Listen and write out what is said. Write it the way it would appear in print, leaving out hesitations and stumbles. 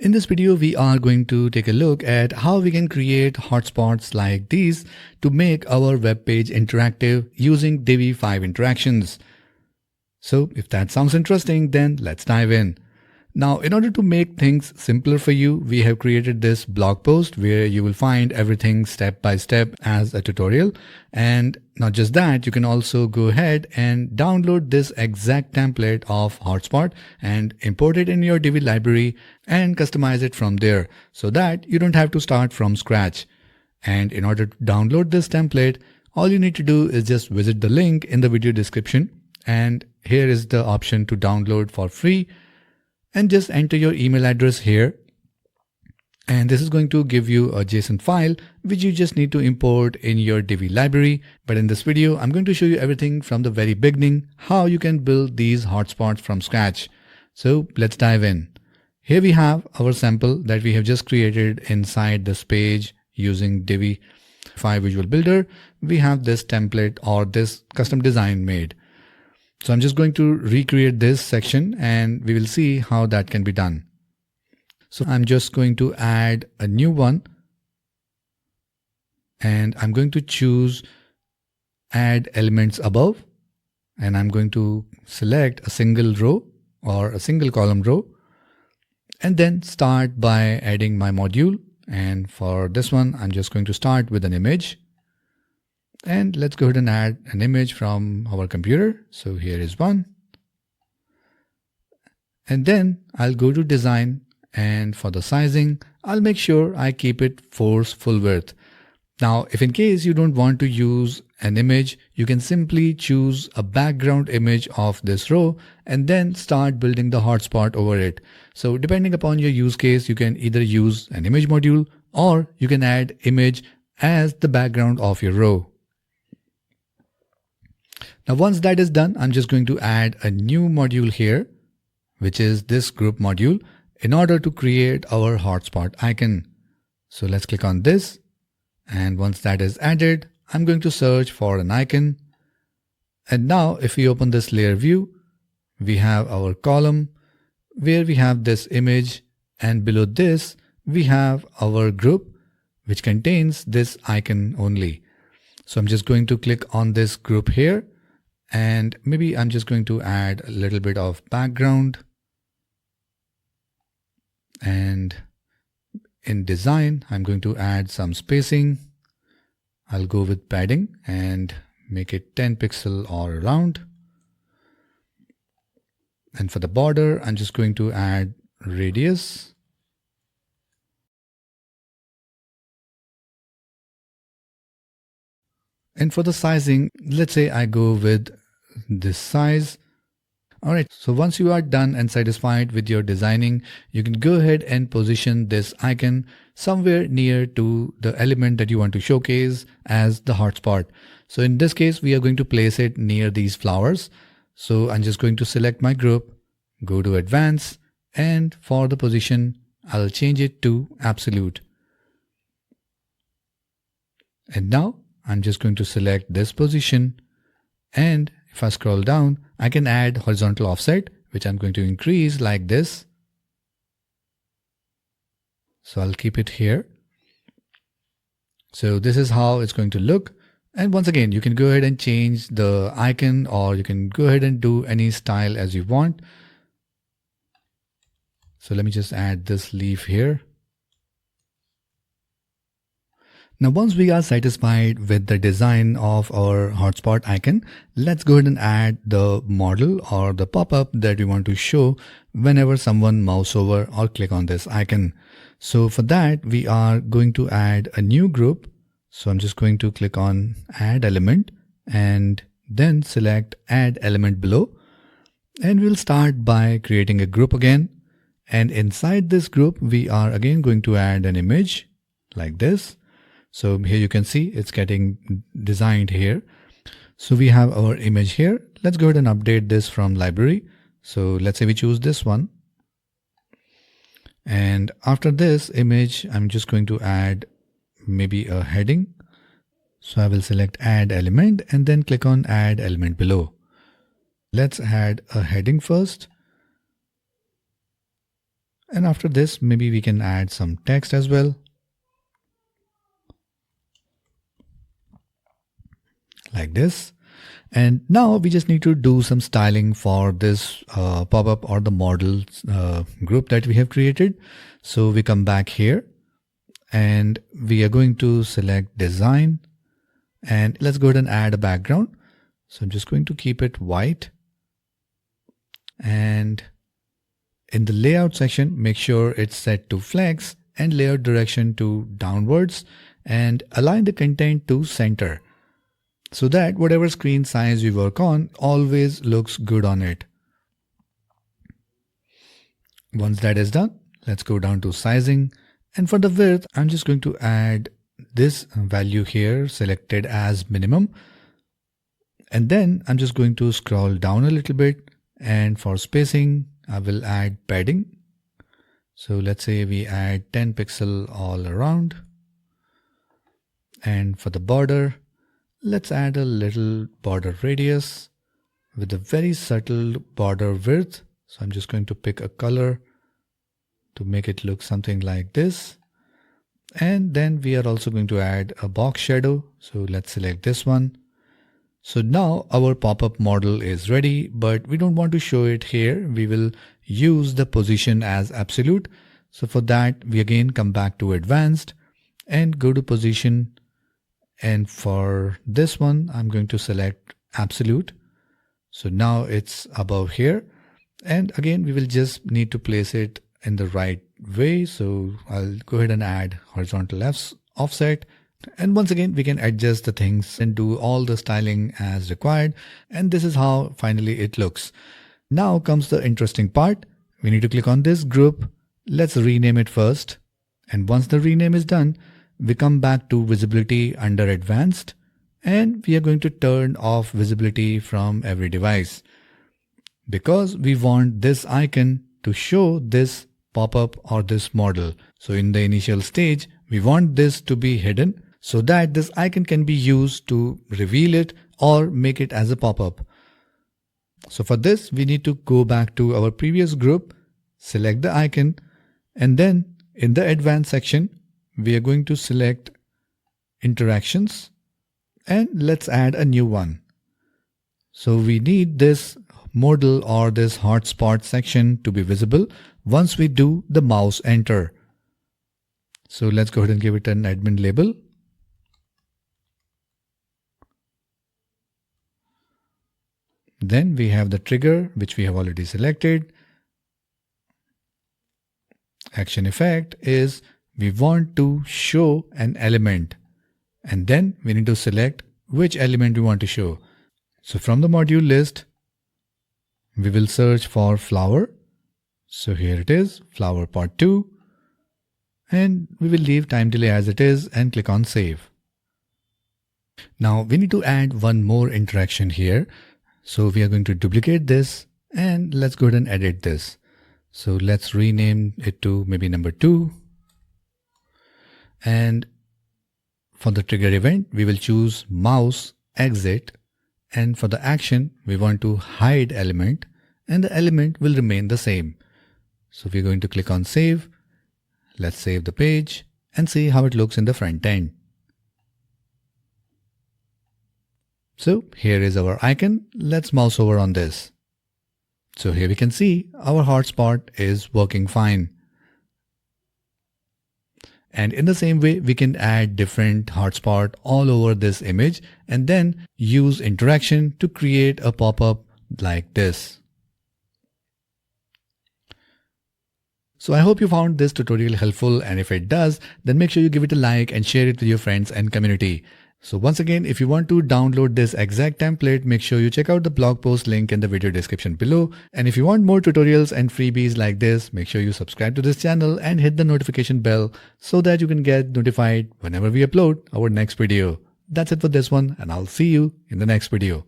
In this video, we are going to take a look at how we can create hotspots like these to make our web page interactive using Divi 5 interactions. So if that sounds interesting, then let's dive in. Now, in order to make things simpler for you, we have created this blog post where you will find everything step by step as a tutorial. And not just that, you can also go ahead and download this exact template of hotspot and import it in your Divi library and customize it from there so that you don't have to start from scratch. And in order to download this template, all you need to do is just visit the link in the video description. And here is the option to download for free. And just enter your email address here. And this is going to give you a JSON file, which you just need to import in your Divi library. But in this video, I'm going to show you everything from the very beginning, how you can build these hotspots from scratch. So let's dive in. Here we have our sample that we have just created inside this page using Divi 5 Visual Builder. We have this template or this custom design made. So I'm just going to recreate this section and we will see how that can be done. So I'm just going to add a new one and I'm going to choose add elements above, and I'm going to select a single row or a single column row and then start by adding my module. And for this one, I'm just going to start with an image. And let's go ahead and add an image from our computer. So here is one. And then I'll go to design, and for the sizing, I'll make sure I keep it force full width. Now, if in case you don't want to use an image, you can simply choose a background image of this row and then start building the hotspot over it. So depending upon your use case, you can either use an image module or you can add image as the background of your row. Now, once that is done, I'm just going to add a new module here, which is this group module, in order to create our hotspot icon. So let's click on this. And once that is added, I'm going to search for an icon. And now if we open this layer view, we have our column where we have this image, and below this, we have our group, which contains this icon only. So I'm just going to click on this group here. And maybe I'm just going to add a little bit of background. And in design, I'm going to add some spacing. I'll go with padding and make it 10 pixel all around. And for the border, I'm just going to add radius. And for the sizing, let's say I go with this size. All right, so once you are done and satisfied with your designing, you can go ahead and position this icon somewhere near to the element that you want to showcase as the hotspot. So in this case, we are going to place it near these flowers. So I'm just going to select my group, go to advanced, and for the position, I'll change it to absolute. And now I'm just going to select this position, and if I scroll down, I can add horizontal offset, which I'm going to increase like this. So I'll keep it here. So this is how it's going to look. And once again, you can go ahead and change the icon, or you can go ahead and do any style as you want. So let me just add this leaf here. Now, once we are satisfied with the design of our hotspot icon, let's go ahead and add the model or the pop-up that we want to show whenever someone mouse over or click on this icon. So for that, we are going to add a new group. So I'm just going to click on add element and then select add element below. And we'll start by creating a group again. And inside this group, we are again going to add an image like this. So here you can see it's getting designed here. So we have our image here. Let's go ahead and update this from library. So let's say we choose this one. And after this image, I'm just going to add maybe a heading. So I will select add element and then click on add element below. Let's add a heading first. And after this, maybe we can add some text as well, like this. And now we just need to do some styling for this pop-up or the model group that we have created. So we come back here and we are going to select design, and let's go ahead and add a background. So I'm just going to keep it white, and in the layout section, make sure it's set to flex and layout direction to downwards, and align the content to center so that whatever screen size we work on always looks good on it. Once that is done, let's go down to sizing, and for the width, I'm just going to add this value here selected as minimum, and then I'm just going to scroll down a little bit, and for spacing I will add padding. So let's say we add 10 pixel all around, and for the border, let's add a little border radius with a very subtle border width. So I'm just going to pick a color to make it look something like this. And then we are also going to add a box shadow. So let's select this one. So now our pop-up model is ready, but we don't want to show it here. We will use the position as absolute. So for that, we again come back to advanced and go to position. And for this one, I'm going to select absolute. So now it's above here. And again, we will just need to place it in the right way. So I'll go ahead and add horizontal offset. And once again, we can adjust the things and do all the styling as required. And this is how finally it looks. Now comes the interesting part. We need to click on this group. Let's rename it first. And once the rename is done, we come back to visibility under advanced, and we are going to turn off visibility from every device because we want this icon to show this pop-up or this model. So in the initial stage, we want this to be hidden so that this icon can be used to reveal it or make it as a pop-up. So for this, we need to go back to our previous group, select the icon, and then in the advanced section, we are going to select interactions, and let's add a new one. So we need this modal or this hotspot section to be visible once we do the mouse enter. So let's go ahead and give it an admin label. Then we have the trigger, which we have already selected. Action effect is we want to show an element, and then we need to select which element we want to show. So from the module list, we will search for flower. So here it is, flower part 2, and we will leave time delay as it is and click on save. Now we need to add one more interaction here. So we are going to duplicate this, and let's go ahead and edit this. So let's rename it to maybe number 2. And for the trigger event, we will choose mouse exit, and for the action, we want to hide element, and the element will remain the same. So we're going to click on save. Let's save the page and see how it looks in the front end. So here is our icon. Let's mouse over on this. So here we can see our hotspot is working fine. And in the same way, we can add different hotspot all over this image and then use interaction to create a pop-up like this. So I hope you found this tutorial helpful, and if it does, then make sure you give it a like and share it with your friends and community. So once again, if you want to download this exact template, make sure you check out the blog post link in the video description below. And if you want more tutorials and freebies like this, make sure you subscribe to this channel and hit the notification bell so that you can get notified whenever we upload our next video. That's it for this one, and I'll see you in the next video.